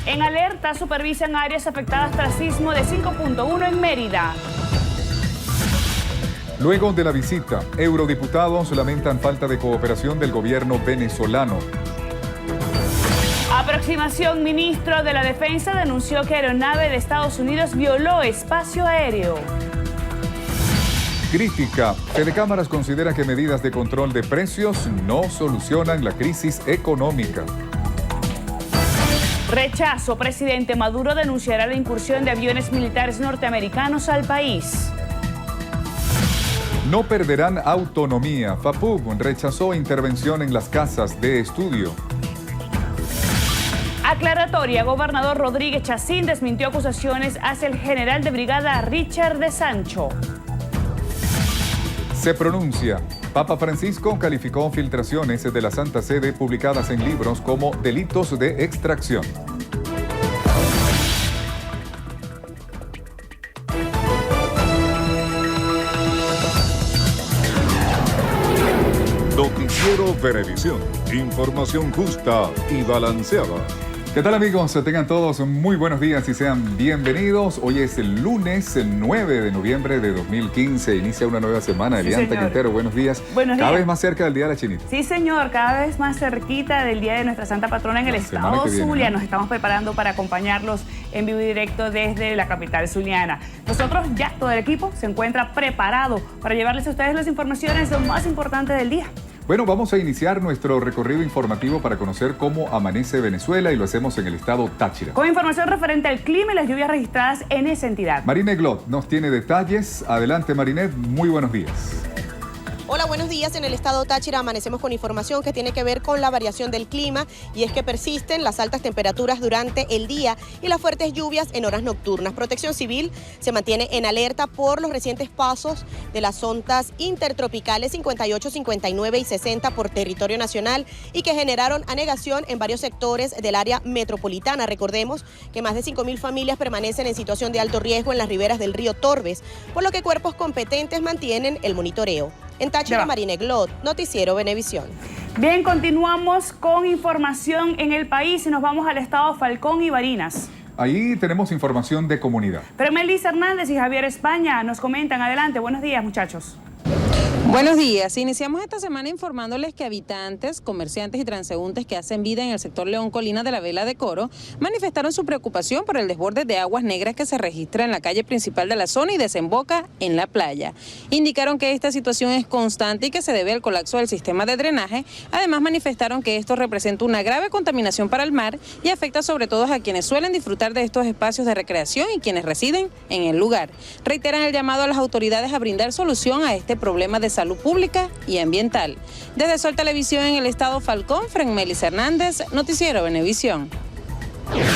En alerta supervisan áreas afectadas tras sismo de 5.1 en Mérida. Luego de la visita, eurodiputados lamentan falta de cooperación del gobierno venezolano. Aproximación. Ministro de la Defensa denunció que aeronave de Estados Unidos violó espacio aéreo. Crítica. Fedecámaras considera que medidas de control de precios no solucionan la crisis económica. Rechazo. Presidente Maduro denunciará la incursión de aviones militares norteamericanos al país. No perderán autonomía. FAPUB rechazó intervención en las casas de estudio. Aclaratoria. Gobernador Rodríguez Chacín desmintió acusaciones hacia el general de brigada Richard de Sancho. Se pronuncia. Papa Francisco calificó filtraciones de la Santa Sede publicadas en libros como delitos de extracción. Noticiero Venevisión. Información justa y balanceada. ¿Qué tal, amigos? Tengan todos muy buenos días y sean bienvenidos. Hoy es el lunes 9 de noviembre de 2015. Inicia una nueva semana. Elianta Quintero, buenos días. Buenos días. Cada vez más cerca del Día de la Chinita. Sí, señor. Cada vez más cerquita del Día de nuestra Santa Patrona en el estado Zulia. Nos estamos preparando para acompañarlos en vivo y directo desde la capital zuliana. Nosotros ya, todo el equipo, se encuentra preparado para llevarles a ustedes las informaciones más importantes del día. Bueno, vamos a iniciar nuestro recorrido informativo para conocer cómo amanece Venezuela y lo hacemos en el estado Táchira. Con información referente al clima y las lluvias registradas en esa entidad. Marinet Glot nos tiene detalles. Adelante, Marinet, muy buenos días. Hola, buenos días. En el estado Táchira amanecemos con información que tiene que ver con la variación del clima y es que persisten las altas temperaturas durante el día y las fuertes lluvias en horas nocturnas. Protección Civil se mantiene en alerta por los recientes pasos de las ondas intertropicales 58, 59 y 60 por territorio nacional y que generaron anegación en varios sectores del área metropolitana. Recordemos que más de 5.000 familias permanecen en situación de alto riesgo en las riberas del río Torbes, por lo que cuerpos competentes mantienen el monitoreo. En Táchira, Marinet Glot, Noticiero Venevisión. Bien, continuamos con información en el país y nos vamos al estado Falcón y Barinas. Ahí tenemos información de comunidad. Pero Melissa Hernández y Javier España nos comentan. Adelante, buenos días, muchachos. Buenos días. Iniciamos esta semana informándoles que habitantes, comerciantes y transeúntes que hacen vida en el sector León Colina de la Vela de Coro manifestaron su preocupación por el desborde de aguas negras que se registra en la calle principal de la zona y desemboca en la playa. Indicaron que esta situación es constante y que se debe al colapso del sistema de drenaje. Además, manifestaron que esto representa una grave contaminación para el mar y afecta sobre todo a quienes suelen disfrutar de estos espacios de recreación y quienes residen en el lugar. Reiteran el llamado a las autoridades a brindar solución a este problema de salud pública y ambiental. Desde Sol Televisión en el estado Falcón, Melissa Hernández, Noticiero Venevisión.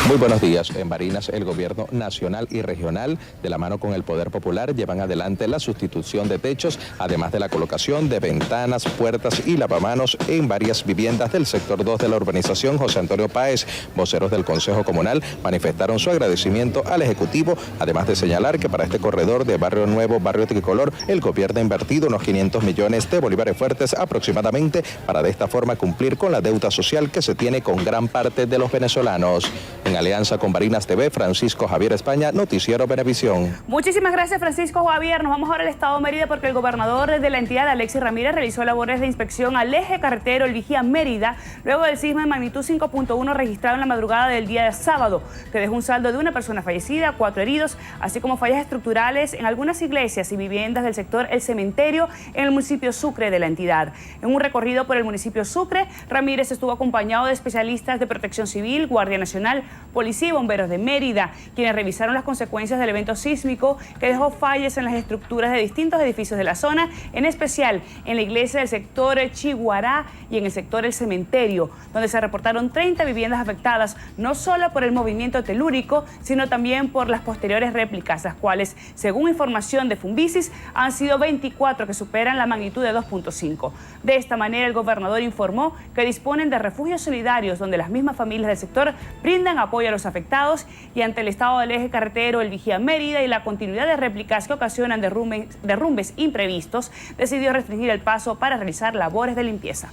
Muy buenos días. En Barinas, el gobierno nacional y regional, de la mano con el Poder Popular, llevan adelante la sustitución de techos, además de la colocación de ventanas, puertas y lavamanos en varias viviendas del sector 2 de la urbanización José Antonio Páez. Voceros del Consejo Comunal manifestaron su agradecimiento al Ejecutivo, además de señalar que para este corredor de Barrio Nuevo, Barrio Tricolor, el gobierno ha invertido unos 500 millones de bolívares fuertes aproximadamente para de esta forma cumplir con la deuda social que se tiene con gran parte de los venezolanos. En alianza con Barinas TV, Francisco Javier España, Noticiero Venevisión. Muchísimas gracias, Francisco Javier. Nos vamos ahora al estado de Mérida porque el gobernador de la entidad, Alexis Ramírez, realizó labores de inspección al eje carretero El Vigía Mérida, luego del sismo de magnitud 5.1 registrado en la madrugada del día de sábado, que dejó un saldo de una persona fallecida, 4 heridos, así como fallas estructurales en algunas iglesias y viviendas del sector El Cementerio en el municipio Sucre de la entidad. En un recorrido por el municipio Sucre, Ramírez estuvo acompañado de especialistas de Protección Civil, Guardia Nacional, Policía y Bomberos de Mérida, quienes revisaron las consecuencias del evento sísmico que dejó fallas en las estructuras de distintos edificios de la zona, en especial en la iglesia del sector Chiguará y en el sector El Cementerio, donde se reportaron 30 viviendas afectadas, no solo por el movimiento telúrico, sino también por las posteriores réplicas, las cuales, según información de Fumbisis, han sido 24 que superan la magnitud de 2.5. De esta manera, el gobernador informó que disponen de refugios solidarios donde las mismas familias del sector brindan apoyo a los afectados y ante el estado del eje carretero El Vigía Mérida y la continuidad de réplicas que ocasionan derrumbes imprevistos, decidió restringir el paso para realizar labores de limpieza.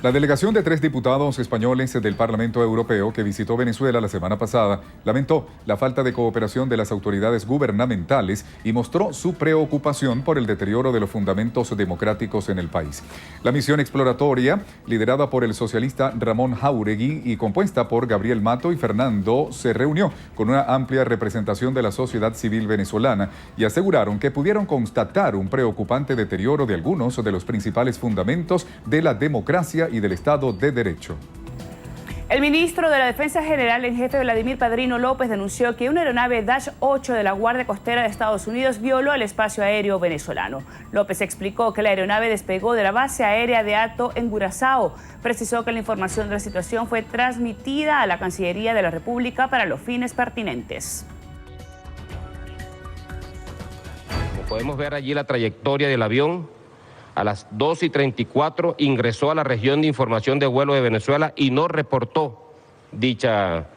La delegación de 3 diputados españoles del Parlamento Europeo que visitó Venezuela la semana pasada lamentó la falta de cooperación de las autoridades gubernamentales y mostró su preocupación por el deterioro de los fundamentos democráticos en el país. La misión exploratoria, liderada por el socialista Ramón Jáuregui y compuesta por Gabriel Mato y Fernando, se reunió con una amplia representación de la sociedad civil venezolana y aseguraron que pudieron constatar un preocupante deterioro de algunos de los principales fundamentos de la democracia y del Estado de Derecho. El ministro de la Defensa General en jefe Vladimir Padrino López denunció que una aeronave Dash 8 de la Guardia Costera de Estados Unidos violó el espacio aéreo venezolano. López explicó que la aeronave despegó de la base aérea de Hato en Curazao. Precisó que la información de la situación fue transmitida a la Cancillería de la República para los fines pertinentes. Como podemos ver allí la trayectoria del avión. A las 2:34 ingresó a la región de información de vuelo de Venezuela y no reportó dicha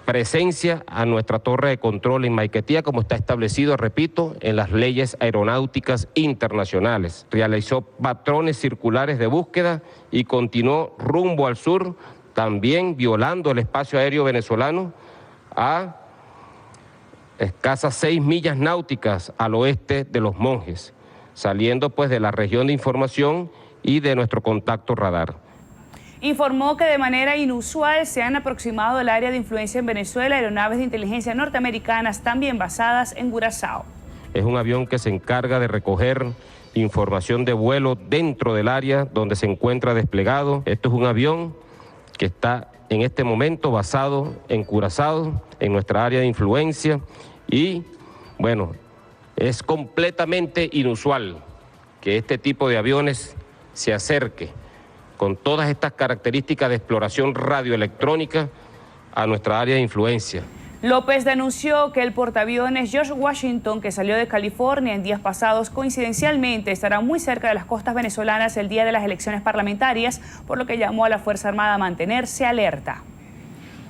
presencia a nuestra torre de control en Maiquetía, como está establecido, repito, en las leyes aeronáuticas internacionales. Realizó patrones circulares de búsqueda y continuó rumbo al sur, también violando el espacio aéreo venezolano a escasas 6 millas náuticas al oeste de Los Monjes, saliendo pues de la región de información y de nuestro contacto radar. Informó que de manera inusual se han aproximado al área de influencia en Venezuela aeronaves de inteligencia norteamericanas también basadas en Curazao. Es un avión que se encarga de recoger información de vuelo dentro del área donde se encuentra desplegado. Esto es un avión que está en este momento basado en Curazao, en nuestra área de influencia, y bueno, es completamente inusual que este tipo de aviones se acerque con todas estas características de exploración radioelectrónica a nuestra área de influencia. López denunció que el portaaviones George Washington, que salió de California en días pasados, coincidencialmente estará muy cerca de las costas venezolanas el día de las elecciones parlamentarias, por lo que llamó a la Fuerza Armada a mantenerse alerta.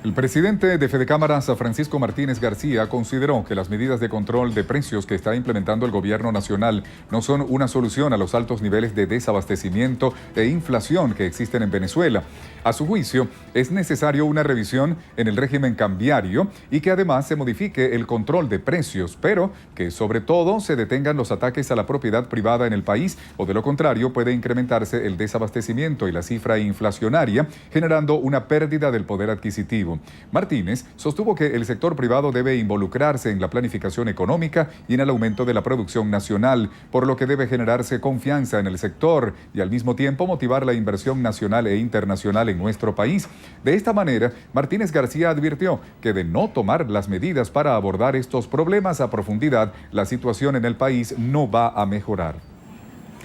El presidente de Fedecámaras, Francisco Martínez García, consideró que las medidas de control de precios que está implementando el gobierno nacional no son una solución a los altos niveles de desabastecimiento e inflación que existen en Venezuela. A su juicio, es necesario una revisión en el régimen cambiario y que además se modifique el control de precios, pero que sobre todo se detengan los ataques a la propiedad privada en el país, o de lo contrario puede incrementarse el desabastecimiento y la cifra inflacionaria, generando una pérdida del poder adquisitivo. Martínez sostuvo que el sector privado debe involucrarse en la planificación económica y en el aumento de la producción nacional, por lo que debe generarse confianza en el sector y al mismo tiempo motivar la inversión nacional e internacional en nuestro país. De esta manera, Martínez García advirtió que de no tomar las medidas para abordar estos problemas a profundidad, la situación en el país no va a mejorar.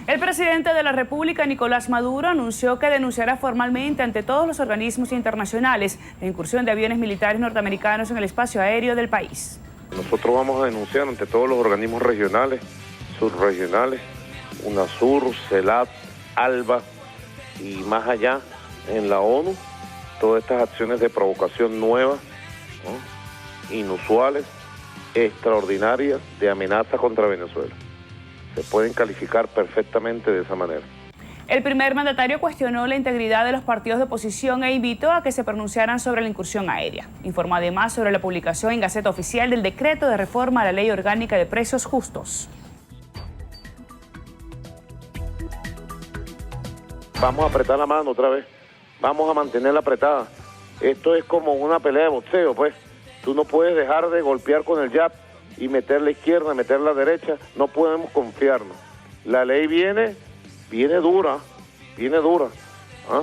El presidente de la República, Nicolás Maduro, anunció que denunciará formalmente ante todos los organismos internacionales la incursión de aviones militares norteamericanos en el espacio aéreo del país. Nosotros vamos a denunciar ante todos los organismos regionales, subregionales, UNASUR, CELAC, ALBA y más allá en la ONU, todas estas acciones de provocación nuevas, ¿no?, inusuales, extraordinarias, de amenaza contra Venezuela. Se pueden calificar perfectamente de esa manera. El primer mandatario cuestionó la integridad de los partidos de oposición e invitó a que se pronunciaran sobre la incursión aérea. Informó además sobre la publicación en Gaceta Oficial del decreto de reforma a la Ley Orgánica de Precios Justos. Vamos a apretar la mano otra vez. Vamos a mantenerla apretada. Esto es como una pelea de boxeo, pues. Tú no puedes dejar de golpear con el jab y meter la izquierda, meter la derecha. No podemos confiarnos. La ley viene dura. ¿Ah?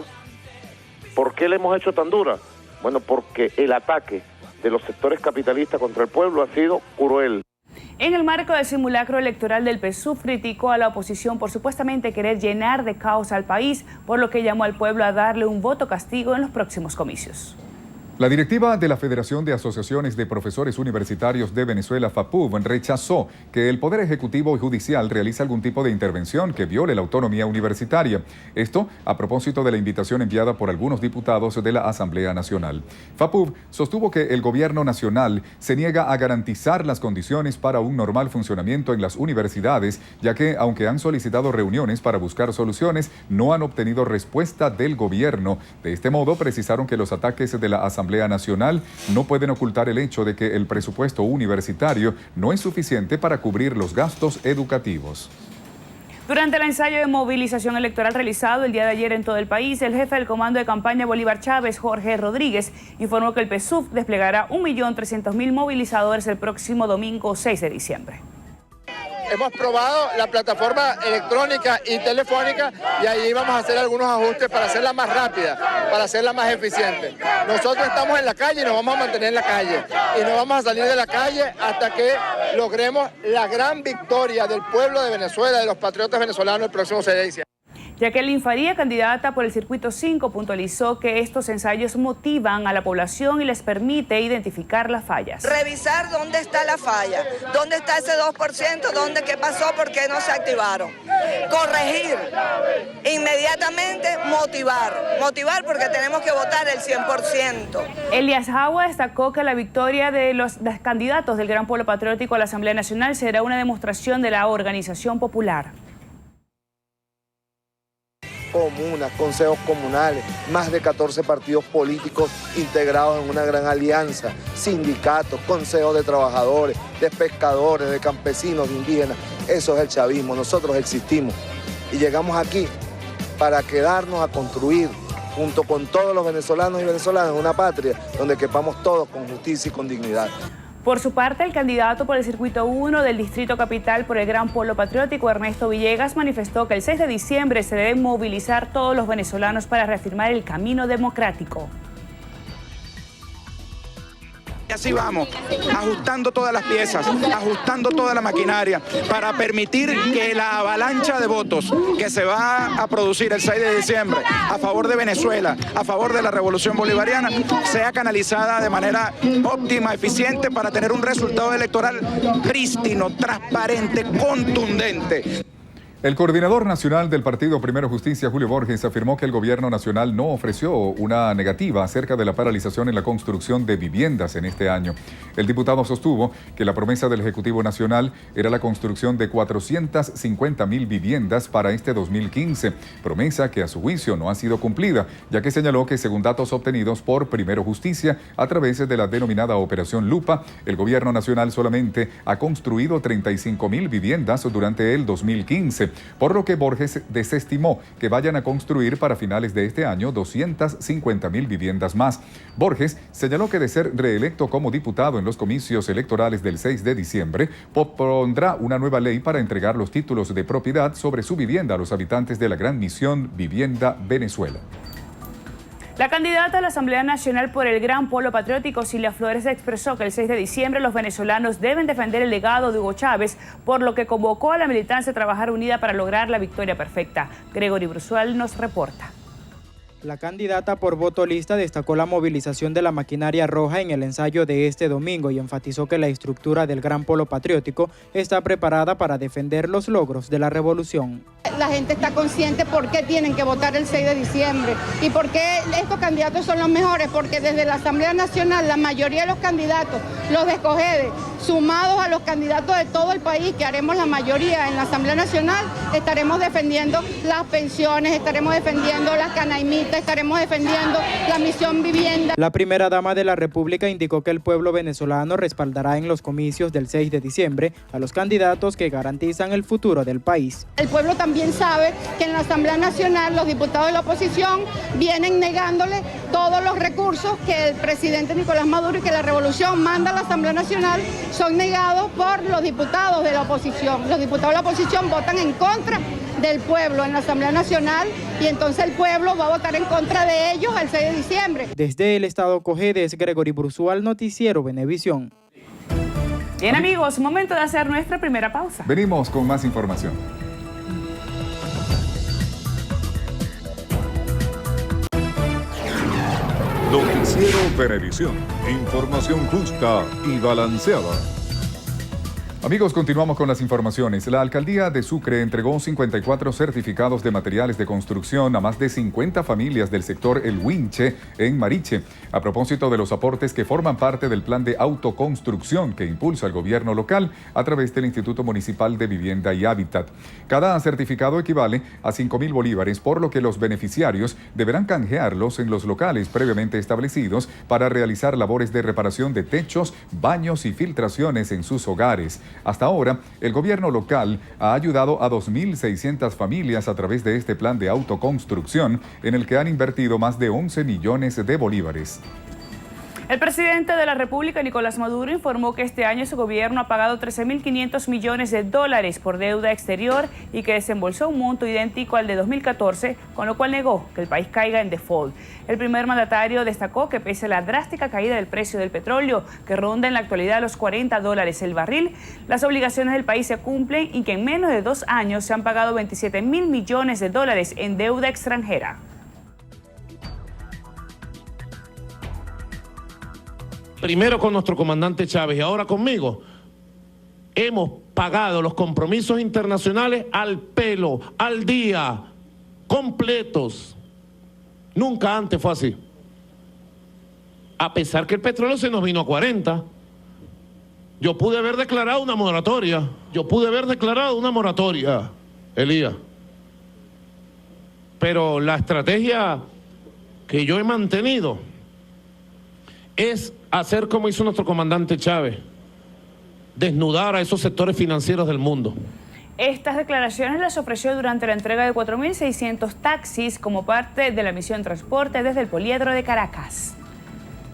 ¿Por qué la hemos hecho tan dura? Bueno, porque el ataque de los sectores capitalistas contra el pueblo ha sido cruel. En el marco del simulacro electoral del PSUV, criticó a la oposición por supuestamente querer llenar de caos al país, por lo que llamó al pueblo a darle un voto castigo en los próximos comicios. La directiva de la Federación de Asociaciones de Profesores Universitarios de Venezuela, FAPUV, rechazó que el Poder Ejecutivo y Judicial realice algún tipo de intervención que viole la autonomía universitaria. Esto a propósito de la invitación enviada por algunos diputados de la Asamblea Nacional. FAPUV sostuvo que el gobierno nacional se niega a garantizar las condiciones para un normal funcionamiento en las universidades, ya que, aunque han solicitado reuniones para buscar soluciones, no han obtenido respuesta del gobierno. De este modo, precisaron que los ataques de la Asamblea Nacional no pueden ocultar el hecho de que el presupuesto universitario no es suficiente para cubrir los gastos educativos. Durante el ensayo de movilización electoral realizado el día de ayer en todo el país, el jefe del Comando de Campaña Bolívar Chávez, Jorge Rodríguez, informó que el PSUV desplegará 1.300.000 movilizadores el próximo domingo 6 de diciembre. Hemos probado la plataforma electrónica y telefónica y ahí vamos a hacer algunos ajustes para hacerla más rápida, para hacerla más eficiente. Nosotros estamos en la calle y nos vamos a mantener en la calle y no vamos a salir de la calle hasta que logremos la gran victoria del pueblo de Venezuela, de los patriotas venezolanos el próximo 6 de diciembre. Jacqueline Faría, candidata por el Circuito 5, puntualizó que estos ensayos motivan a la población y les permite identificar las fallas. Revisar dónde está la falla, dónde está ese 2%, qué pasó, por qué no se activaron. Corregir, inmediatamente motivar porque tenemos que votar el 100%. Elías Jagua destacó que la victoria de los candidatos del Gran Polo Patriótico a la Asamblea Nacional será una demostración de la organización popular. Comunas, consejos comunales, más de 14 partidos políticos integrados en una gran alianza, sindicatos, consejos de trabajadores, de pescadores, de campesinos, de indígenas. Eso es el chavismo. Nosotros existimos y llegamos aquí para quedarnos a construir junto con todos los venezolanos y venezolanas una patria donde quepamos todos con justicia y con dignidad. Por su parte, el candidato por el Circuito 1 del Distrito Capital por el Gran Polo Patriótico, Ernesto Villegas, manifestó que el 6 de diciembre se deben movilizar todos los venezolanos para reafirmar el camino democrático. Y así vamos, ajustando todas las piezas, ajustando toda la maquinaria para permitir que la avalancha de votos que se va a producir el 6 de diciembre a favor de Venezuela, a favor de la revolución bolivariana, sea canalizada de manera óptima, eficiente, para tener un resultado electoral prístino, transparente, contundente. El coordinador nacional del partido Primero Justicia, Julio Borges, afirmó que el gobierno nacional no ofreció una negativa acerca de la paralización en la construcción de viviendas en este año. El diputado sostuvo que la promesa del Ejecutivo Nacional era la construcción de 450.000 viviendas para este 2015, promesa que a su juicio no ha sido cumplida, ya que señaló que según datos obtenidos por Primero Justicia a través de la denominada Operación Lupa, el gobierno nacional solamente ha construido 35.000 viviendas durante el 2015. Por lo que Borges desestimó que vayan a construir para finales de este año 250.000 viviendas más. Borges señaló que de ser reelecto como diputado en los comicios electorales del 6 de diciembre, propondrá una nueva ley para entregar los títulos de propiedad sobre su vivienda a los habitantes de la Gran Misión Vivienda Venezuela. La candidata a la Asamblea Nacional por el Gran Polo Patriótico, Cilia Flores, expresó que el 6 de diciembre los venezolanos deben defender el legado de Hugo Chávez, por lo que convocó a la militancia a trabajar unida para lograr la victoria perfecta. Gregory Brusual nos reporta. La candidata por voto lista destacó la movilización de la maquinaria roja en el ensayo de este domingo y enfatizó que la estructura del Gran Polo Patriótico está preparada para defender los logros de la revolución. La gente está consciente por qué tienen que votar el 6 de diciembre y por qué estos candidatos son los mejores, porque desde la Asamblea Nacional la mayoría de los candidatos, los de Escogede, sumados a los candidatos de todo el país, que haremos la mayoría en la Asamblea Nacional, estaremos defendiendo las pensiones, estaremos defendiendo las canaimitas, estaremos defendiendo la misión vivienda. La primera dama de la República indicó que el pueblo venezolano respaldará en los comicios del 6 de diciembre a los candidatos que garantizan el futuro del país. El pueblo también sabe que en la Asamblea Nacional los diputados de la oposición vienen negándole todos los recursos que el presidente Nicolás Maduro y que la revolución manda a la Asamblea Nacional son negados por los diputados de la oposición. Los diputados de la oposición votan en contra del pueblo en la Asamblea Nacional y entonces el pueblo va a votar en contra de ellos el 6 de diciembre. Desde el estado Cojedes, Gregory Brusual, Noticiero Venevisión. Bien amigos, momento de hacer nuestra primera pausa. Venimos con más información. Noticiero Venevisión. Información justa y balanceada. Amigos, continuamos con las informaciones. La alcaldía de Sucre entregó 54 certificados de materiales de construcción a más de 50 familias del sector El Huinche en Mariche, a propósito de los aportes que forman parte del plan de autoconstrucción que impulsa el gobierno local a través del Instituto Municipal de Vivienda y Hábitat. Cada certificado equivale a 5.000 bolívares, por lo que los beneficiarios deberán canjearlos en los locales previamente establecidos para realizar labores de reparación de techos, baños y filtraciones en sus hogares. Hasta ahora, el gobierno local ha ayudado a 2.600 familias a través de este plan de autoconstrucción, en el que han invertido más de 11 millones de bolívares. El presidente de la República, Nicolás Maduro, informó que este año su gobierno ha pagado 13.500 millones de dólares por deuda exterior y que desembolsó un monto idéntico al de 2014, con lo cual negó que el país caiga en default. El primer mandatario destacó que pese a la drástica caída del precio del petróleo, que ronda en la actualidad los $40 el barril, las obligaciones del país se cumplen y que en menos de 2 años se han pagado 27.000 millones de dólares en deuda extranjera. Primero con nuestro comandante Chávez y ahora conmigo, hemos pagado los compromisos internacionales al pelo, al día, completos. Nunca antes fue así. A pesar que el petróleo se nos vino a 40, yo pude haber declarado una moratoria. Elías. Pero la estrategia que yo he mantenido es hacer como hizo nuestro comandante Chávez, desnudar a esos sectores financieros del mundo. Estas declaraciones las ofreció durante la entrega de 4.600 taxis como parte de la misión Transporte desde el Poliedro de Caracas.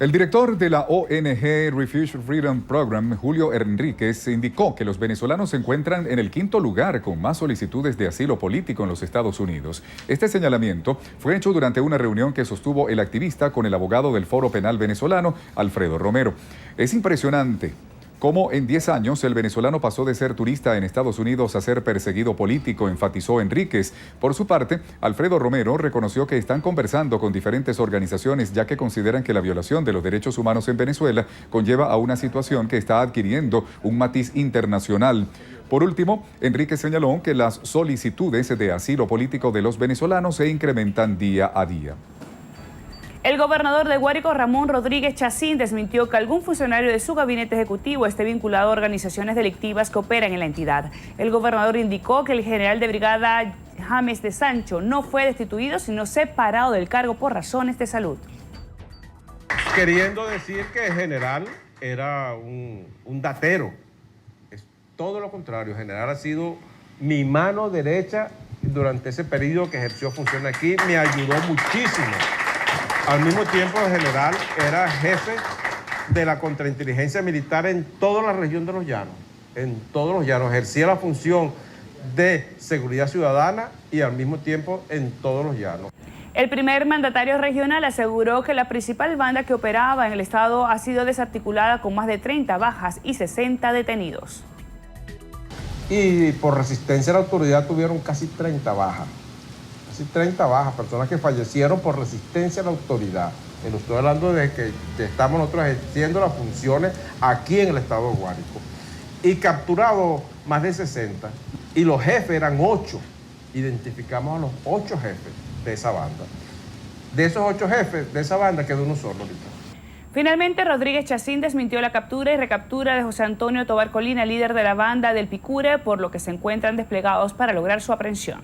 El director de la ONG Refuge Freedom Program, Julio Enríquez, indicó que los venezolanos se encuentran en el 5º lugar con más solicitudes de asilo político en los Estados Unidos. Este señalamiento fue hecho durante una reunión que sostuvo el activista con el abogado del Foro Penal venezolano, Alfredo Romero. Es impresionante cómo en 10 años el venezolano pasó de ser turista en Estados Unidos a ser perseguido político, enfatizó Enríquez. Por su parte, Alfredo Romero reconoció que están conversando con diferentes organizaciones, ya que consideran que la violación de los derechos humanos en Venezuela conlleva a una situación que está adquiriendo un matiz internacional. Por último, Enríquez señaló que las solicitudes de asilo político de los venezolanos se incrementan día a día. El gobernador de Guárico, Ramón Rodríguez Chacín, desmintió que algún funcionario de su gabinete ejecutivo esté vinculado a organizaciones delictivas que operan en la entidad. El gobernador indicó que el general de brigada James de Sancho no fue destituido, sino separado del cargo por razones de salud. Queriendo decir que el general era un datero. Es todo lo contrario. El general ha sido mi mano derecha durante ese periodo que ejerció funciones aquí. Me ayudó muchísimo. Al mismo tiempo, el general era jefe de la contrainteligencia militar en toda la región de Los Llanos. En todos los llanos. Ejercía la función de seguridad ciudadana y al mismo tiempo en todos los llanos. El primer mandatario regional aseguró que la principal banda que operaba en el estado ha sido desarticulada con más de 30 bajas y 60 detenidos. Y por resistencia a la autoridad tuvieron casi 30 bajas. 30 bajas, personas que fallecieron por resistencia a la autoridad. Y lo estoy hablando de que estamos nosotros ejerciendo las funciones aquí en el estado de Guárico. Y capturado más de 60. Y los jefes eran 8. Identificamos a los 8 jefes de esa banda. De esos 8 jefes de esa banda quedó uno solo ahorita. Finalmente, Rodríguez Chacín desmintió la captura y recaptura de José Antonio Tobar Colina, líder de la banda del Picure, por lo que se encuentran desplegados para lograr su aprehensión.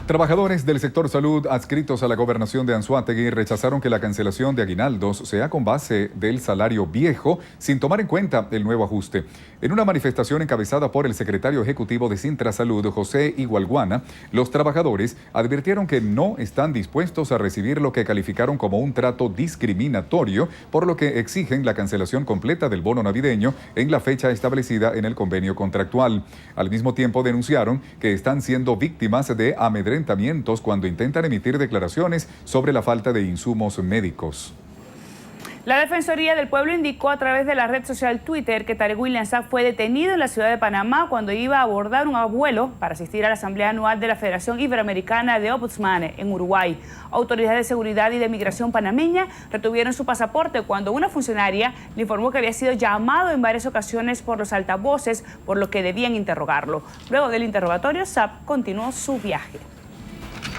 Trabajadores del sector salud adscritos a la gobernación de Anzoátegui rechazaron que la cancelación de aguinaldos sea con base del salario viejo, sin tomar en cuenta el nuevo ajuste. En una manifestación encabezada por el secretario ejecutivo de Sintra Salud, José Igualguana, los trabajadores advirtieron que no están dispuestos a recibir lo que calificaron como un trato discriminatorio, por lo que exigen la cancelación completa del bono navideño en la fecha establecida en el convenio contractual. Al mismo tiempo denunciaron que están siendo víctimas de amedrentamientos cuando intentan emitir declaraciones sobre la falta de insumos médicos. La Defensoría del Pueblo indicó a través de la red social Twitter que Tarek William Saab fue detenido en la ciudad de Panamá cuando iba a abordar un vuelo para asistir a la Asamblea Anual de la Federación Iberoamericana de Ombudsmanes en Uruguay. Autoridades de seguridad y de migración panameña retuvieron su pasaporte cuando una funcionaria le informó que había sido llamado en varias ocasiones por los altavoces, por lo que debían interrogarlo. Luego del interrogatorio, Saab continuó su viaje.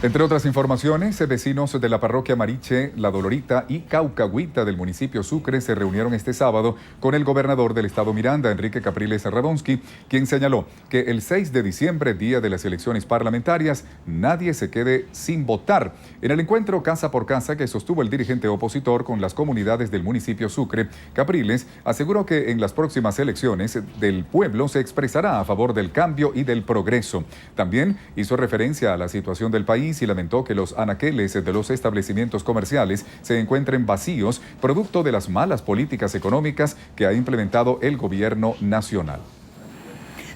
Entre otras informaciones, vecinos de la parroquia Mariche, La Dolorita y Caucahuita del municipio Sucre se reunieron este sábado con el gobernador del estado Miranda, Enrique Capriles Radonsky, quien señaló que el 6 de diciembre, día de las elecciones parlamentarias, nadie se quede sin votar. En el encuentro casa por casa que sostuvo el dirigente opositor con las comunidades del municipio Sucre, Capriles aseguró que en las próximas elecciones del pueblo se expresará a favor del cambio y del progreso. También hizo referencia a la situación del país y lamentó que los anaqueles de los establecimientos comerciales se encuentren vacíos, producto de las malas políticas económicas que ha implementado el gobierno nacional.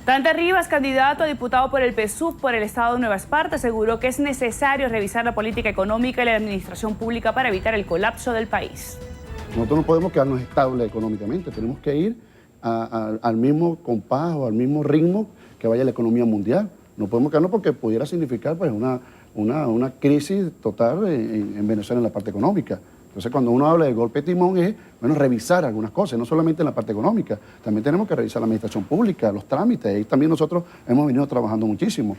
Dante Rivas, candidato a diputado por el PSUV por el estado de Nueva Esparta, aseguró que es necesario revisar la política económica y la administración pública para evitar el colapso del país. Nosotros no podemos quedarnos estables económicamente, tenemos que ir al mismo compás o al mismo ritmo que vaya la economía mundial. No podemos quedarnos porque pudiera significar pues, una crisis total en Venezuela en la parte económica. Entonces, cuando uno habla de golpe de timón es, bueno, revisar algunas cosas, no solamente en la parte económica, también tenemos que revisar la administración pública, los trámites, y también nosotros hemos venido trabajando muchísimo.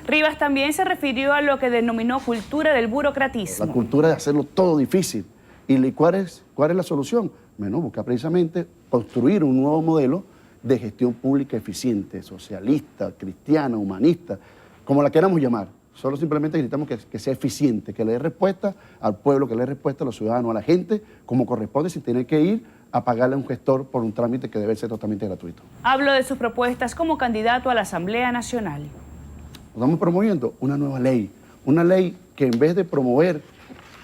Rivas también se refirió a lo que denominó cultura del burocratismo. La cultura de hacerlo todo difícil. ¿Y cuál es la solución? Bueno, buscar precisamente construir un nuevo modelo de gestión pública eficiente, socialista, cristiana, humanista, como la queramos llamar. Solo simplemente necesitamos que sea eficiente, que le dé respuesta al pueblo, que le dé respuesta a los ciudadanos, a la gente, como corresponde, sin tener que ir a pagarle a un gestor por un trámite que debe ser totalmente gratuito. Hablo de sus propuestas como candidato a la Asamblea Nacional. Estamos promoviendo una nueva ley, una ley que en vez de promover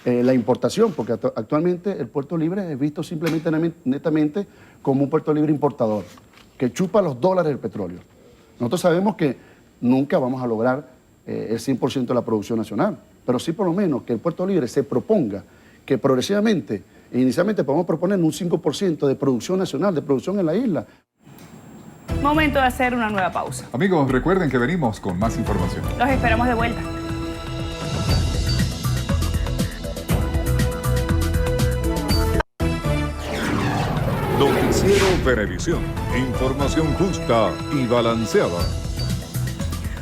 la importación, porque actualmente el puerto libre es visto simplemente netamente como un puerto libre importador, que chupa los dólares del petróleo. Nosotros sabemos que nunca vamos a lograr el 100% de la producción nacional, pero sí por lo menos que el puerto libre se proponga que progresivamente, inicialmente podemos proponer un 5% de producción nacional, de producción en la isla. Momento de hacer una nueva pausa. Amigos, recuerden que venimos con más información. Los esperamos de vuelta. Noticiero Venevisión. Información justa y balanceada.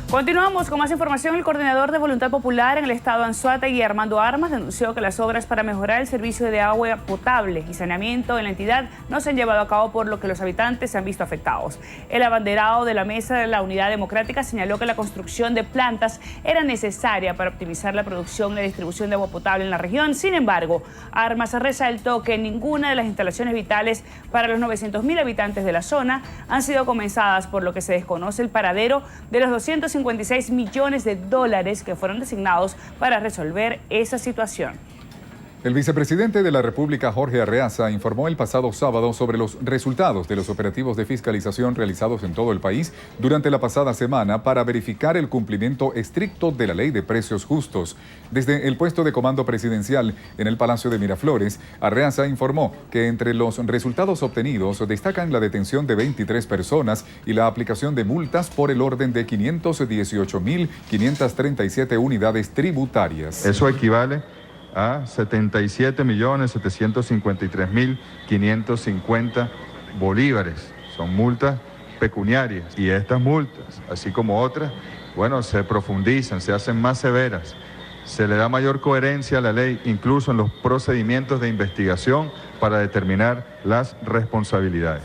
Continuamos con más información. El coordinador de Voluntad Popular en el estado Anzoátegui, Armando Armas, denunció que las obras para mejorar el servicio de agua potable y saneamiento en la entidad no se han llevado a cabo, por lo que los habitantes se han visto afectados. El abanderado de la Mesa de la Unidad Democrática señaló que la construcción de plantas era necesaria para optimizar la producción y la distribución de agua potable en la región. Sin embargo, Armas resaltó que ninguna de las instalaciones vitales para los 900.000 habitantes de la zona han sido comenzadas, por lo que se desconoce el paradero de los 256 millones de dólares que fueron designados para resolver esa situación. El vicepresidente de la República, Jorge Arreaza, informó el pasado sábado sobre los resultados de los operativos de fiscalización realizados en todo el país durante la pasada semana para verificar el cumplimiento estricto de la Ley de Precios Justos. Desde el puesto de comando presidencial en el Palacio de Miraflores, Arreaza informó que entre los resultados obtenidos destacan la detención de 23 personas y la aplicación de multas por el orden de 518.537 unidades tributarias. Eso equivale a 77.753.550 bolívares. Son multas pecuniarias. Y estas multas, así como otras, bueno, se profundizan, se hacen más severas. Se le da mayor coherencia a la ley, incluso en los procedimientos de investigación para determinar las responsabilidades.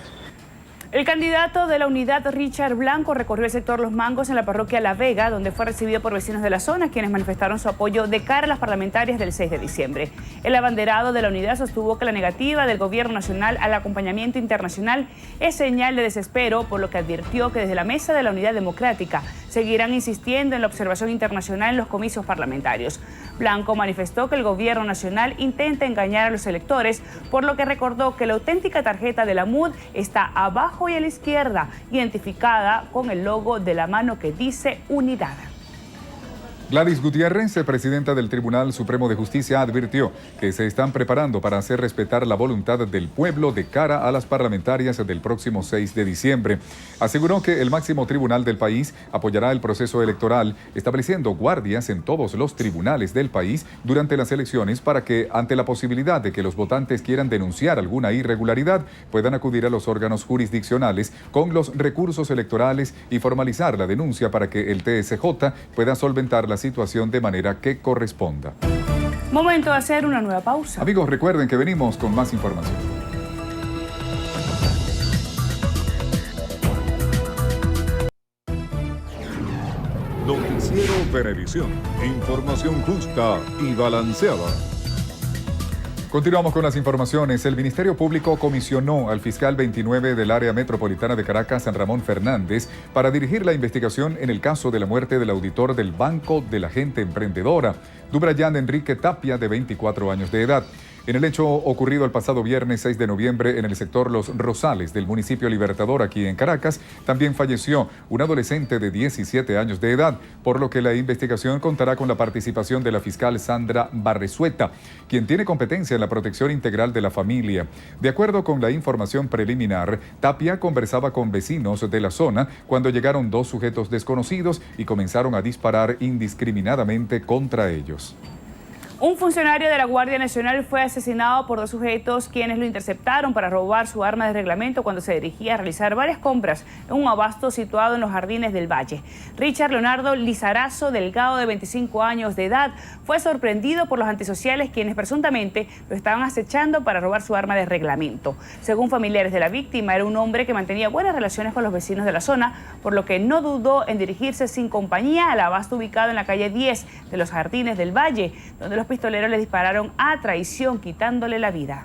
El candidato de la unidad, Richard Blanco, recorrió el sector Los Mangos en la parroquia La Vega, donde fue recibido por vecinos de la zona, quienes manifestaron su apoyo de cara a las parlamentarias del 6 de diciembre. El abanderado de la unidad sostuvo que la negativa del gobierno nacional al acompañamiento internacional es señal de desespero, por lo que advirtió que desde la Mesa de la Unidad Democrática seguirán insistiendo en la observación internacional en los comicios parlamentarios. Blanco manifestó que el gobierno nacional intenta engañar a los electores, por lo que recordó que la auténtica tarjeta de la MUD está abajo y a la izquierda, identificada con el logo de la mano que dice Unidad. Gladys Gutiérrez, presidenta del Tribunal Supremo de Justicia, advirtió que se están preparando para hacer respetar la voluntad del pueblo de cara a las parlamentarias del próximo 6 de diciembre. Aseguró que el máximo tribunal del país apoyará el proceso electoral, estableciendo guardias en todos los tribunales del país durante las elecciones para que, ante la posibilidad de que los votantes quieran denunciar alguna irregularidad, puedan acudir a los órganos jurisdiccionales con los recursos electorales y formalizar la denuncia para que el TSJ pueda solventar la situación de manera que corresponda. Momento de hacer una nueva pausa. Amigos, recuerden que venimos con más información. Noticiero Venevisión. Información justa y balanceada. Continuamos con las informaciones. El Ministerio Público comisionó al fiscal 29 del área metropolitana de Caracas, San Ramón Fernández, para dirigir la investigación en el caso de la muerte del auditor del Banco de la Gente Emprendedora, Dubrayan Enrique Tapia, de 24 años de edad. En el hecho ocurrido el pasado viernes 6 de noviembre en el sector Los Rosales del municipio Libertador, aquí en Caracas, también falleció un adolescente de 17 años de edad, por lo que la investigación contará con la participación de la fiscal Sandra Barresueta, quien tiene competencia en la protección integral de la familia. De acuerdo con la información preliminar, Tapia conversaba con vecinos de la zona cuando llegaron dos sujetos desconocidos y comenzaron a disparar indiscriminadamente contra ellos. Un funcionario de la Guardia Nacional fue asesinado por dos sujetos quienes lo interceptaron para robar su arma de reglamento cuando se dirigía a realizar varias compras en un abasto situado en los Jardines del Valle. Richard Leonardo Lizarazo Delgado, de 25 años de edad, fue sorprendido por los antisociales quienes presuntamente lo estaban acechando para robar su arma de reglamento. Según familiares de la víctima, era un hombre que mantenía buenas relaciones con los vecinos de la zona, por lo que no dudó en dirigirse sin compañía al abasto ubicado en la calle 10 de los Jardines del Valle, donde los pistoleros le dispararon a traición, quitándole la vida.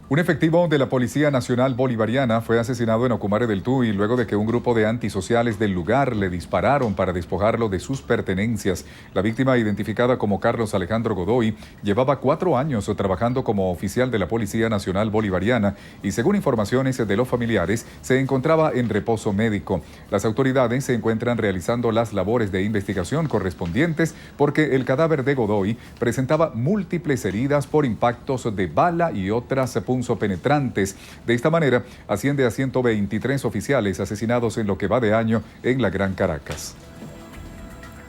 Un efectivo de la Policía Nacional Bolivariana fue asesinado en Ocumare del Tuy luego de que un grupo de antisociales del lugar le dispararon para despojarlo de sus pertenencias. La víctima, identificada como Carlos Alejandro Godoy, llevaba 4 años trabajando como oficial de la Policía Nacional Bolivariana y, según informaciones de los familiares, se encontraba en reposo médico. Las autoridades se encuentran realizando las labores de investigación correspondientes porque el cadáver de Godoy presentaba múltiples heridas por impactos de bala y otras penetrantes. De esta manera, asciende a 123 oficiales asesinados en lo que va de año en la Gran Caracas.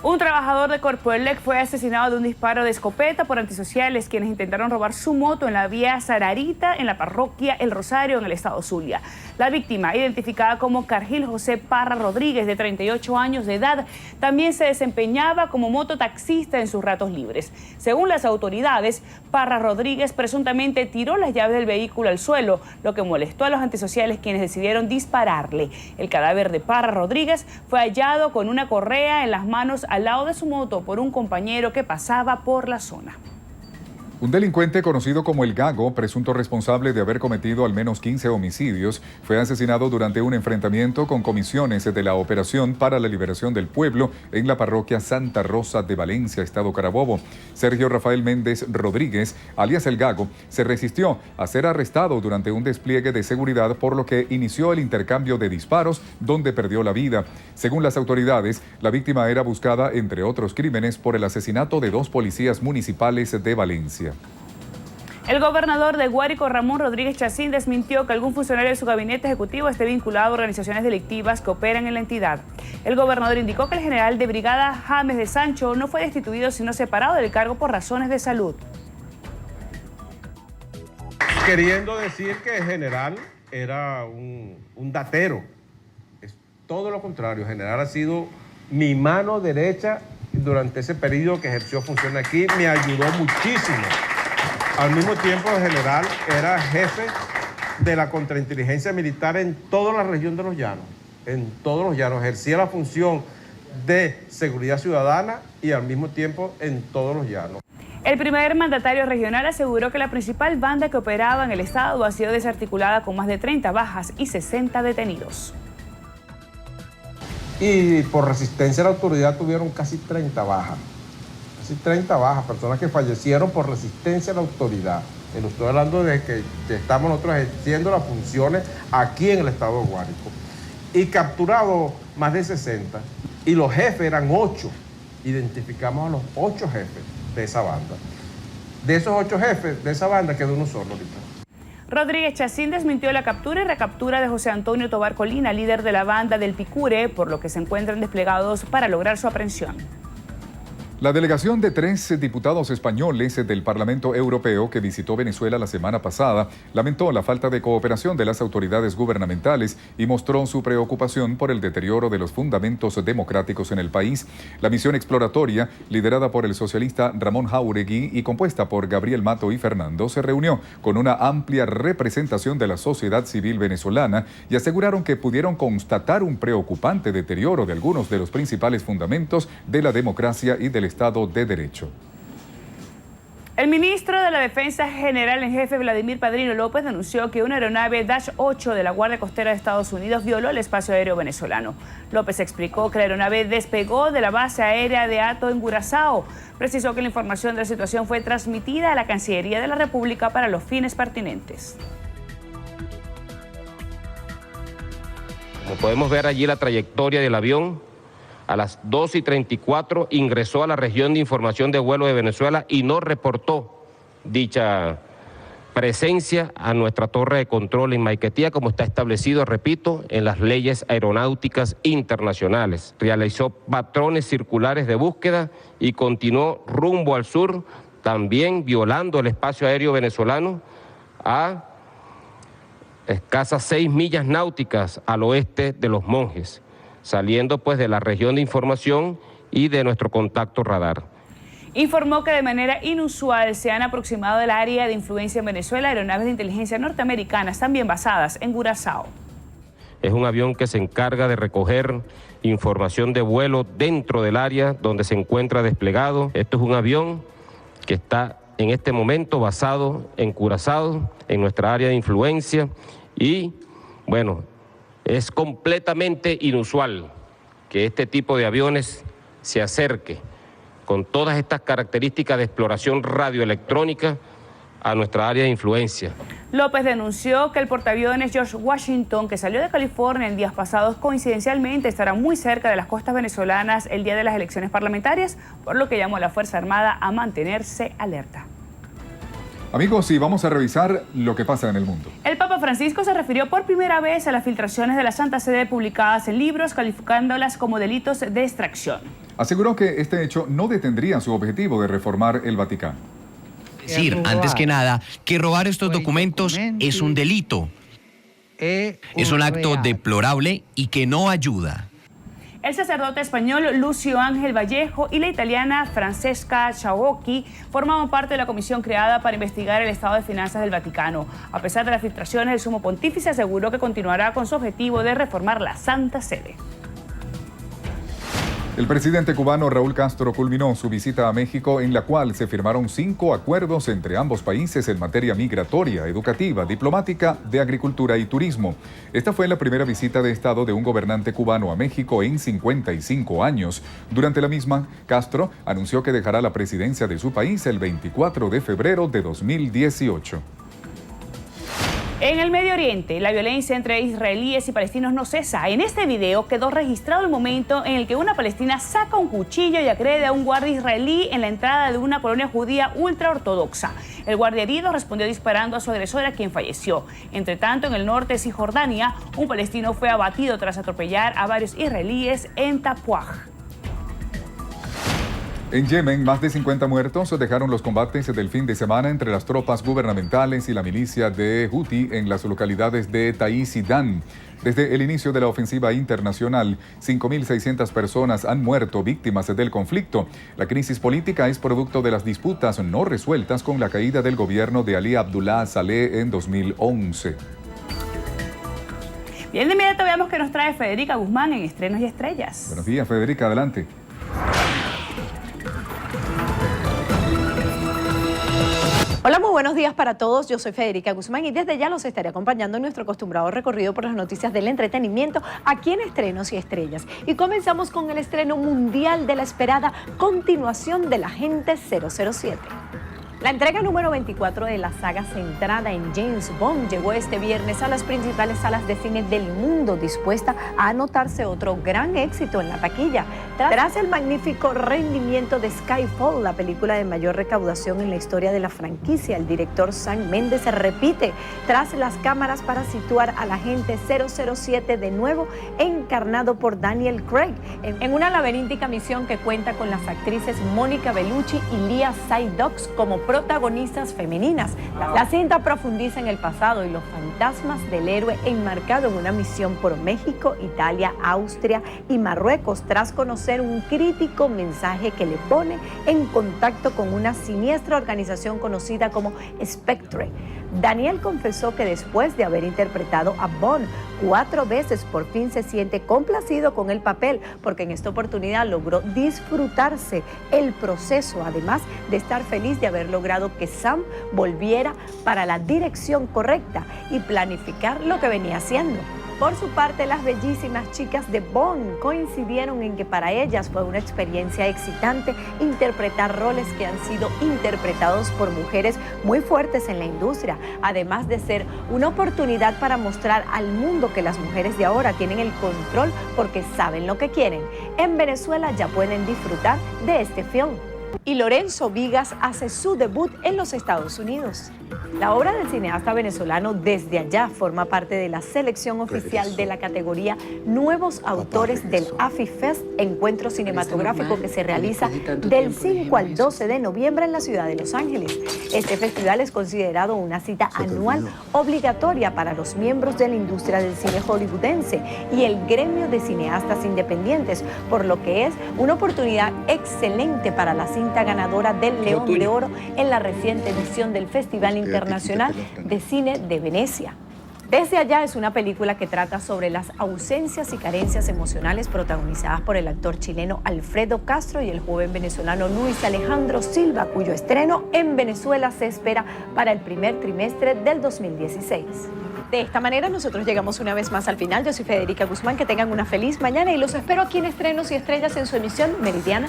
Un trabajador de Corpoelec fue asesinado de un disparo de escopeta por antisociales quienes intentaron robar su moto en la vía Sararita, en la parroquia El Rosario, en el estado Zulia. La víctima, identificada como Cargil José Parra Rodríguez, de 38 años de edad, también se desempeñaba como mototaxista en sus ratos libres. Según las autoridades, Parra Rodríguez presuntamente tiró las llaves del vehículo al suelo, lo que molestó a los antisociales quienes decidieron dispararle. El cadáver de Parra Rodríguez fue hallado con una correa en las manos al lado de su moto por un compañero que pasaba por la zona. Un delincuente conocido como El Gago, presunto responsable de haber cometido al menos 15 homicidios, fue asesinado durante un enfrentamiento con comisiones de la Operación para la Liberación del Pueblo en la parroquia Santa Rosa de Valencia, estado Carabobo. Sergio Rafael Méndez Rodríguez, alias El Gago, se resistió a ser arrestado durante un despliegue de seguridad, por lo que inició el intercambio de disparos, donde perdió la vida. Según las autoridades, la víctima era buscada, entre otros crímenes, por el asesinato de 2 policías municipales de Valencia. El gobernador de Guárico, Ramón Rodríguez Chacín, desmintió que algún funcionario de su gabinete ejecutivo esté vinculado a organizaciones delictivas que operan en la entidad. El gobernador indicó que el general de brigada James de Sancho no fue destituido sino separado del cargo por razones de salud. Queriendo decir que el general era un datero. Es todo lo contrario. El general ha sido mi mano derecha durante ese periodo que ejerció función aquí. Me ayudó muchísimo. Al mismo tiempo, el general era jefe de la contrainteligencia militar en toda la región de Los Llanos. En todos los llanos. Ejercía la función de seguridad ciudadana y al mismo tiempo en todos los llanos. El primer mandatario regional aseguró que la principal banda que operaba en el estado ha sido desarticulada con más de 30 bajas y 60 detenidos. Y por resistencia a la autoridad tuvieron casi 30 bajas. Casi 30 bajas, personas que fallecieron por resistencia a la autoridad. Y lo estoy hablando de que estamos nosotros ejerciendo las funciones aquí en el estado de Guárico. Y capturado más de 60. Y los jefes eran 8 identificamos a los 8 jefes de esa banda. De esos 8 jefes de esa banda quedó uno solo ahorita. Rodríguez Chacín desmintió la captura y recaptura de José Antonio Tobar Colina, líder de la banda del Picure, por lo que se encuentran desplegados para lograr su aprehensión. La delegación de 3 diputados españoles del Parlamento Europeo que visitó Venezuela la semana pasada lamentó la falta de cooperación de las autoridades gubernamentales y mostró su preocupación por el deterioro de los fundamentos democráticos en el país. La misión exploratoria, liderada por el socialista Ramón Jáuregui y compuesta por Gabriel Mato y Fernando, se reunió con una amplia representación de la sociedad civil venezolana y aseguraron que pudieron constatar un preocupante deterioro de algunos de los principales fundamentos de la democracia y del Estado de Derecho. El ministro de la Defensa General en Jefe, Vladimir Padrino López, denunció que una aeronave Dash 8 de la Guardia Costera de Estados Unidos violó el espacio aéreo venezolano. López explicó que la aeronave despegó de la base aérea de Hato en Curazao. Precisó que la información de la situación fue transmitida a la Cancillería de la República para los fines pertinentes. Como podemos ver allí la trayectoria del avión, a las 2:34 ingresó a la región de información de vuelo de Venezuela y no reportó dicha presencia a nuestra torre de control en Maiquetía, como está establecido, repito, en las leyes aeronáuticas internacionales. Realizó patrones circulares de búsqueda y continuó rumbo al sur, también violando el espacio aéreo venezolano a escasas 6 millas náuticas al oeste de Los Monjes, saliendo pues de la región de información y de nuestro contacto radar. Informó que de manera inusual se han aproximado del área de influencia en Venezuela aeronaves de inteligencia norteamericanas también basadas en Curazao. Es un avión que se encarga de recoger información de vuelo dentro del área donde se encuentra desplegado. Esto es un avión que está en este momento basado en Curazao, en nuestra área de influencia, y bueno, es completamente inusual que este tipo de aviones se acerque con todas estas características de exploración radioelectrónica a nuestra área de influencia. López denunció que el portaaviones George Washington, que salió de California en días pasados, coincidencialmente estará muy cerca de las costas venezolanas el día de las elecciones parlamentarias, por lo que llamó a la Fuerza Armada a mantenerse alerta. Amigos, y vamos a revisar lo que pasa en el mundo. El Papa Francisco se refirió por primera vez a las filtraciones de la Santa Sede publicadas en libros, calificándolas como delitos de extracción. Aseguró que este hecho no detendría su objetivo de reformar el Vaticano. Decir, antes que nada, que robar estos documentos es un delito. Es un acto deplorable y que no ayuda. El sacerdote español Lucio Ángel Vallejo y la italiana Francesca Ciaocchi formaban parte de la comisión creada para investigar el estado de finanzas del Vaticano. A pesar de las filtraciones, el sumo pontífice aseguró que continuará con su objetivo de reformar la Santa Sede. El presidente cubano Raúl Castro culminó su visita a México, en la cual se firmaron 5 acuerdos entre ambos países en materia migratoria, educativa, diplomática, de agricultura y turismo. Esta fue la primera visita de Estado de un gobernante cubano a México en 55 años. Durante la misma, Castro anunció que dejará la presidencia de su país el 24 de febrero de 2018. En el Medio Oriente, la violencia entre israelíes y palestinos no cesa. En este video quedó registrado el momento en el que una palestina saca un cuchillo y agrede a un guardia israelí en la entrada de una colonia judía ultraortodoxa. El guardia herido respondió disparando a su agresora, quien falleció. Entre tanto, en el norte de Cisjordania, un palestino fue abatido tras atropellar a varios israelíes en Tapuaj. En Yemen, más de 50 muertos dejaron los combates del fin de semana entre las tropas gubernamentales y la milicia de Houthi en las localidades de Taiz y Dan. Desde el inicio de la ofensiva internacional, 5.600 personas han muerto víctimas del conflicto. La crisis política es producto de las disputas no resueltas con la caída del gobierno de Ali Abdullah Saleh en 2011. Bien, de inmediato veamos qué nos trae Federica Guzmán en Estrenos y Estrellas. Buenos días, Federica, adelante. Hola, muy buenos días para todos. Yo soy Federica Guzmán y desde ya los estaré acompañando en nuestro acostumbrado recorrido por las noticias del entretenimiento aquí en Estrenos y Estrellas. Y comenzamos con el estreno mundial de la esperada continuación del Agente 007. La entrega número 24 de la saga centrada en James Bond llegó este viernes a las principales salas de cine del mundo, dispuesta a anotarse otro gran éxito en la taquilla. Tras el magnífico rendimiento de Skyfall, la película de mayor recaudación en la historia de la franquicia, el director Sam Mendes se repite tras las cámaras para situar al agente 007 de nuevo, encarnado por Daniel Craig, en una laberíntica misión que cuenta con las actrices Mónica Bellucci y Lia Seydoux como protagonistas femeninas. La cinta profundiza en el pasado y los fantasmas del héroe enmarcado en una misión por México, Italia, Austria y Marruecos, tras conocer un crítico mensaje que le pone en contacto con una siniestra organización conocida como Spectre. Daniel confesó que después de haber interpretado a Bond 4 veces, por fin se siente complacido con el papel, porque en esta oportunidad logró disfrutarse el proceso, además de estar feliz de haber logrado que Sam volviera para la dirección correcta y planificar lo que venía haciendo. Por su parte, las bellísimas chicas de Bond coincidieron en que para ellas fue una experiencia excitante interpretar roles que han sido interpretados por mujeres muy fuertes en la industria, además de ser una oportunidad para mostrar al mundo que las mujeres de ahora tienen el control porque saben lo que quieren. En Venezuela ya pueden disfrutar de este film. Y Lorenzo Vigas hace su debut en los Estados Unidos. La obra del cineasta venezolano Desde Allá forma parte de la selección oficial de la categoría Nuevos Autores del AFIFest, encuentro cinematográfico que se realiza del 5 al 12 de noviembre en la ciudad de Los Ángeles. Este festival es considerado una cita anual obligatoria para los miembros de la industria del cine hollywoodense y el gremio de cineastas independientes, por lo que es una oportunidad excelente para la cinta ganadora del León de Oro en la reciente edición del Festival Internacional de Cine de Venecia. Desde Allá es una película que trata sobre las ausencias y carencias emocionales protagonizadas por el actor chileno Alfredo Castro y el joven venezolano Luis Alejandro Silva, cuyo estreno en Venezuela se espera para el primer trimestre del 2016. De esta manera nosotros llegamos una vez más al final. Yo soy Federica Guzmán, que tengan una feliz mañana y los espero aquí en Estrenos y Estrellas en su emisión meridiana.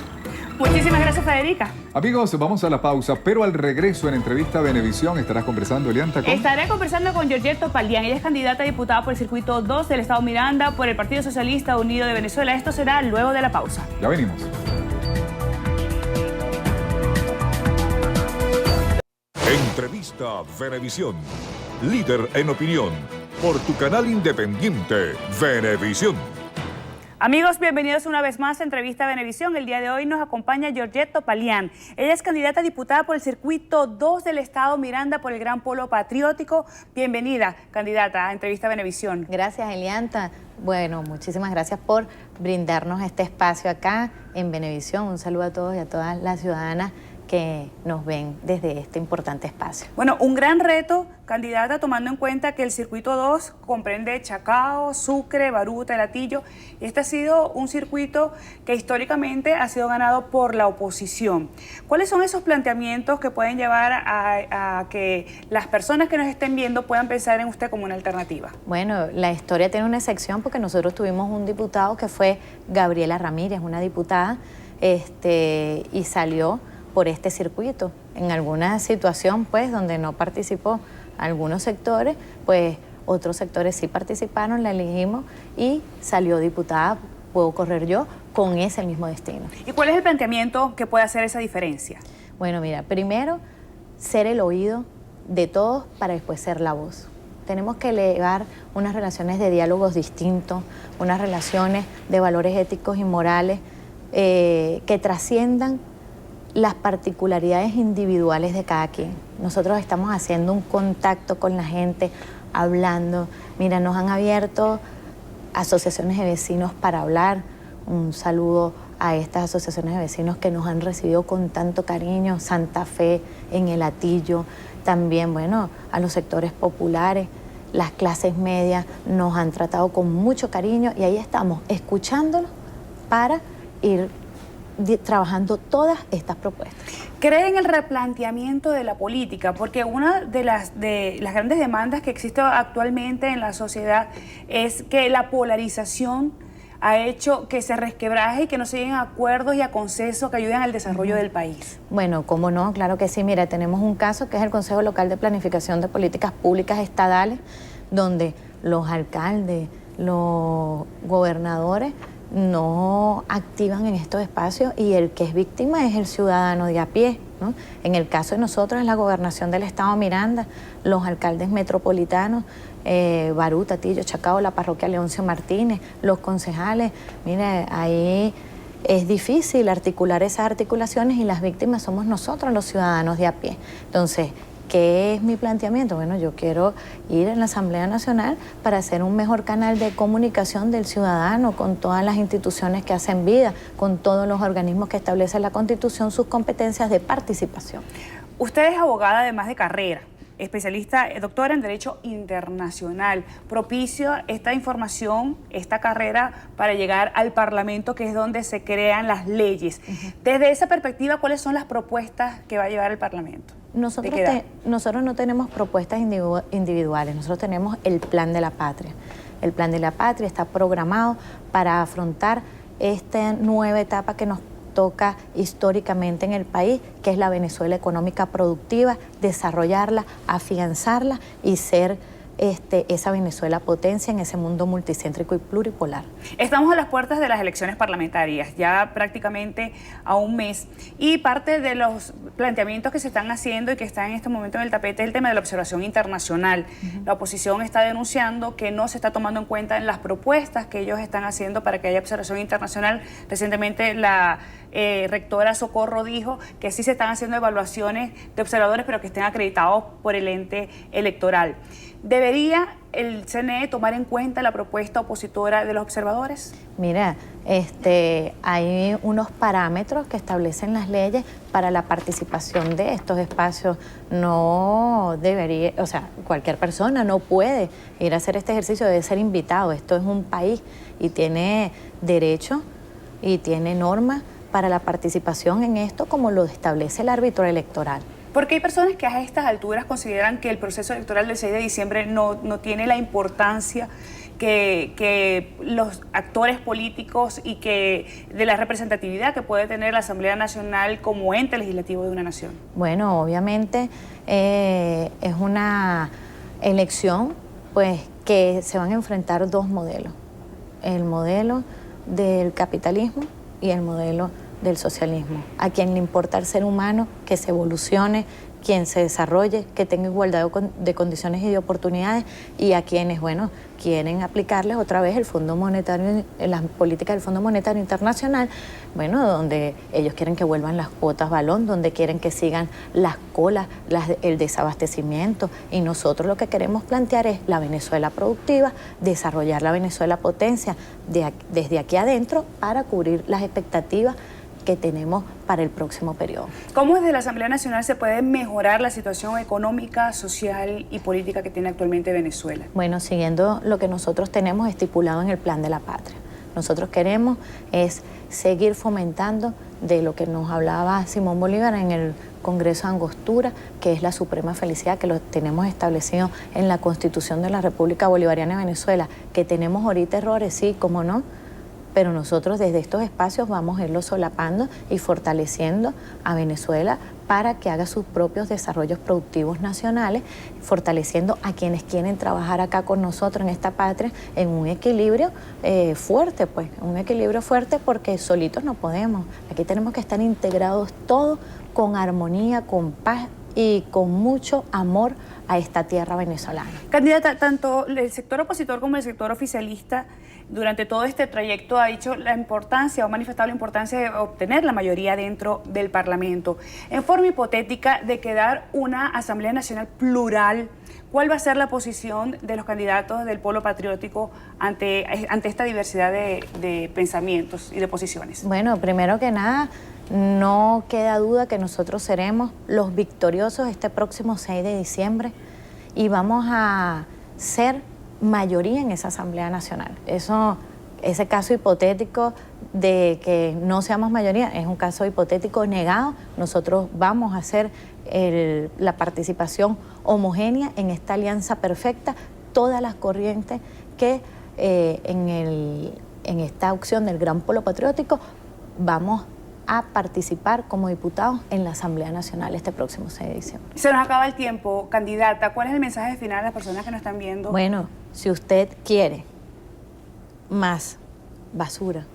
Muchísimas gracias, Federica. Amigos, vamos a la pausa, pero al regreso en Entrevista Venevisión estarás conversando, Elianta, con... Estaré conversando con Georgette Topalián. Ella es candidata a diputada por el Circuito 2 del Estado Miranda por el Partido Socialista Unido de Venezuela. Esto será luego de la pausa. Ya venimos. Entrevista Venevisión. Líder en opinión. Por tu canal independiente, Venevisión. Amigos, bienvenidos una vez más a Entrevista Venevisión. El día de hoy nos acompaña Georgette Topalián. Ella es candidata a diputada por el Circuito 2 del Estado Miranda por el Gran Polo Patriótico. Bienvenida, candidata, a Entrevista Venevisión. Gracias, Elianta. Bueno, muchísimas gracias por brindarnos este espacio acá en Venevisión. Un saludo a todos y a todas las ciudadanas que nos ven desde este importante espacio. Bueno, un gran reto, candidata, tomando en cuenta que el Circuito 2 comprende Chacao, Sucre, Baruta, El Hatillo. Este ha sido un circuito que históricamente ha sido ganado por la oposición. ¿Cuáles son esos planteamientos que pueden llevar a que las personas que nos estén viendo puedan pensar en usted como una alternativa? Bueno, la historia tiene una excepción porque nosotros tuvimos un diputado que fue Gabriela Ramírez, una diputada, y salió por este circuito. En alguna situación, pues, donde no participó algunos sectores, pues otros sectores sí participaron, la elegimos y salió diputada, puedo correr yo, con ese mismo destino. ¿Y cuál es el planteamiento que puede hacer esa diferencia? Bueno, mira, primero, ser el oído de todos para después ser la voz. Tenemos que elevar unas relaciones de diálogos distintos, unas relaciones de valores éticos y morales que trasciendan las particularidades individuales de cada quien. Nosotros estamos haciendo un contacto con la gente, hablando. Mira, nos han abierto asociaciones de vecinos para hablar. Un saludo a estas asociaciones de vecinos que nos han recibido con tanto cariño. Santa Fe, en El Hatillo, también, bueno, a los sectores populares, las clases medias nos han tratado con mucho cariño y ahí estamos, escuchándolos para ir trabajando todas estas propuestas. ¿Cree en el replanteamiento de la política? Porque una de las grandes demandas que existe actualmente en la sociedad es que la polarización ha hecho que se resquebraje y que no se lleguen a acuerdos y a consensos que ayuden al desarrollo del país? Bueno, cómo no, claro que sí. Mira, tenemos un caso que es el Consejo Local de Planificación de Políticas Públicas Estadales, donde los alcaldes, los gobernadores no activan en estos espacios y el que es víctima es el ciudadano de a pie, ¿no? En el caso de nosotros, en la gobernación del estado Miranda, los alcaldes metropolitanos, Barú, Tatillo, Chacao, la parroquia Leoncio Martínez, los concejales, mire, ahí es difícil articular esas articulaciones y las víctimas somos nosotros, los ciudadanos de a pie. Entonces, ¿qué es mi planteamiento? Bueno, yo quiero ir en la Asamblea Nacional para hacer un mejor canal de comunicación del ciudadano con todas las instituciones que hacen vida, con todos los organismos que establece la Constitución, sus competencias de participación. Usted es abogada además de carrera, especialista, doctora en Derecho Internacional. Propicio esta información, esta carrera para llegar al Parlamento, que es donde se crean las leyes. Desde esa perspectiva, ¿cuáles son las propuestas que va a llevar el Parlamento? Nosotros no tenemos propuestas individuales, nosotros tenemos el Plan de la Patria. El Plan de la Patria está programado para afrontar esta nueva etapa que nos toca históricamente en el país, que es la Venezuela económica productiva, desarrollarla, afianzarla y ser esa Venezuela potencia en ese mundo multicéntrico y pluripolar. Estamos a las puertas de las elecciones parlamentarias, ya prácticamente a un mes, y parte de los planteamientos que se están haciendo y que están en este momento en el tapete es el tema de la observación internacional. La oposición está denunciando que no se está tomando en cuenta en las propuestas que ellos están haciendo para que haya observación internacional. Recientemente la rectora Socorro dijo que sí se están haciendo evaluaciones de observadores, pero que estén acreditados por el ente electoral. ¿Debería el CNE tomar en cuenta la propuesta opositora de los observadores? Mira, hay unos parámetros que establecen las leyes para la participación de estos espacios. No debería, o sea, cualquier persona no puede ir a hacer este ejercicio, debe ser invitado. Esto es un país y tiene derecho y tiene normas para la participación en esto, como lo establece el árbitro electoral. Porque hay personas que a estas alturas consideran que el proceso electoral del 6 de diciembre no tiene la importancia que los actores políticos y que de la representatividad que puede tener la Asamblea Nacional como ente legislativo de una nación. Bueno, obviamente es una elección pues que se van a enfrentar dos modelos, el modelo del capitalismo y el modelo del socialismo. A quien le importa el ser humano, que se evolucione, quien se desarrolle, que tenga igualdad de condiciones y de oportunidades, y a quienes, bueno, quieren aplicarles otra vez el Fondo Monetario, las políticas del Fondo Monetario Internacional, bueno, donde ellos quieren que vuelvan las cuotas balón, donde quieren que sigan las colas, el desabastecimiento, y nosotros lo que queremos plantear es la Venezuela productiva, desarrollar la Venezuela potencia desde aquí adentro para cubrir las expectativas que tenemos para el próximo periodo. ¿Cómo desde la Asamblea Nacional se puede mejorar la situación económica, social y política que tiene actualmente Venezuela? Bueno, siguiendo lo que nosotros tenemos estipulado en el Plan de la Patria. Nosotros queremos es seguir fomentando de lo que nos hablaba Simón Bolívar en el Congreso de Angostura, que es la suprema felicidad, que lo tenemos establecido en la Constitución de la República Bolivariana de Venezuela, que tenemos ahorita errores, sí, cómo no, pero nosotros desde estos espacios vamos a irlo solapando y fortaleciendo a Venezuela para que haga sus propios desarrollos productivos nacionales, fortaleciendo a quienes quieren trabajar acá con nosotros en esta patria en un equilibrio fuerte, pues, un equilibrio fuerte porque solitos no podemos. Aquí tenemos que estar integrados todos con armonía, con paz y con mucho amor a esta tierra venezolana. Candidata, tanto el sector opositor como el sector oficialista durante todo este trayecto ha dicho la importancia o manifestado la importancia de obtener la mayoría dentro del Parlamento. En forma hipotética de quedar una Asamblea Nacional plural, ¿cuál va a ser la posición de los candidatos del polo patriótico ante esta diversidad de pensamientos y de posiciones? Bueno, primero que nada, no queda duda que nosotros seremos los victoriosos este próximo 6 de diciembre y vamos a ser mayoría en esa Asamblea Nacional. Ese caso hipotético de que no seamos mayoría es un caso hipotético negado. Nosotros vamos a hacer la participación homogénea en esta alianza perfecta, todas las corrientes que en el en esta opción del Gran Polo Patriótico, vamos a participar como diputados en la Asamblea Nacional este próximo 6 de diciembre. Se nos acaba el tiempo, candidata. ¿Cuál es el mensaje final a las personas que nos están viendo? Bueno, si usted quiere más basura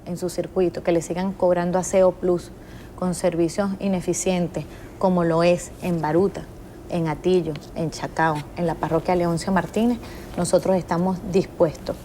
en su circuito, que le sigan cobrando Aseo Plus con servicios ineficientes, como lo es en Baruta, en Atillo, en Chacao, en la parroquia Leoncio Martínez, nosotros estamos dispuestos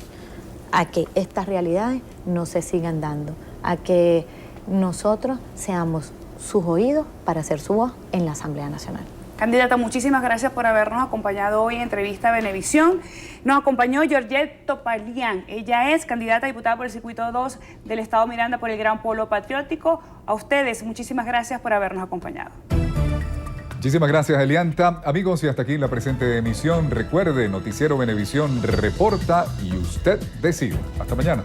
a que estas realidades no se sigan dando, a que nosotros seamos sus oídos para hacer su voz en la Asamblea Nacional. Candidata, muchísimas gracias por habernos acompañado hoy en Entrevista a Venevisión. Nos acompañó Georgette Topalian. Ella es candidata a diputada por el Circuito 2 del Estado Miranda por el Gran Polo Patriótico. A ustedes, muchísimas gracias por habernos acompañado. Muchísimas gracias, Elianta. Amigos, y hasta aquí la presente emisión. Recuerde, Noticiero Venevisión reporta y usted decide. Hasta mañana.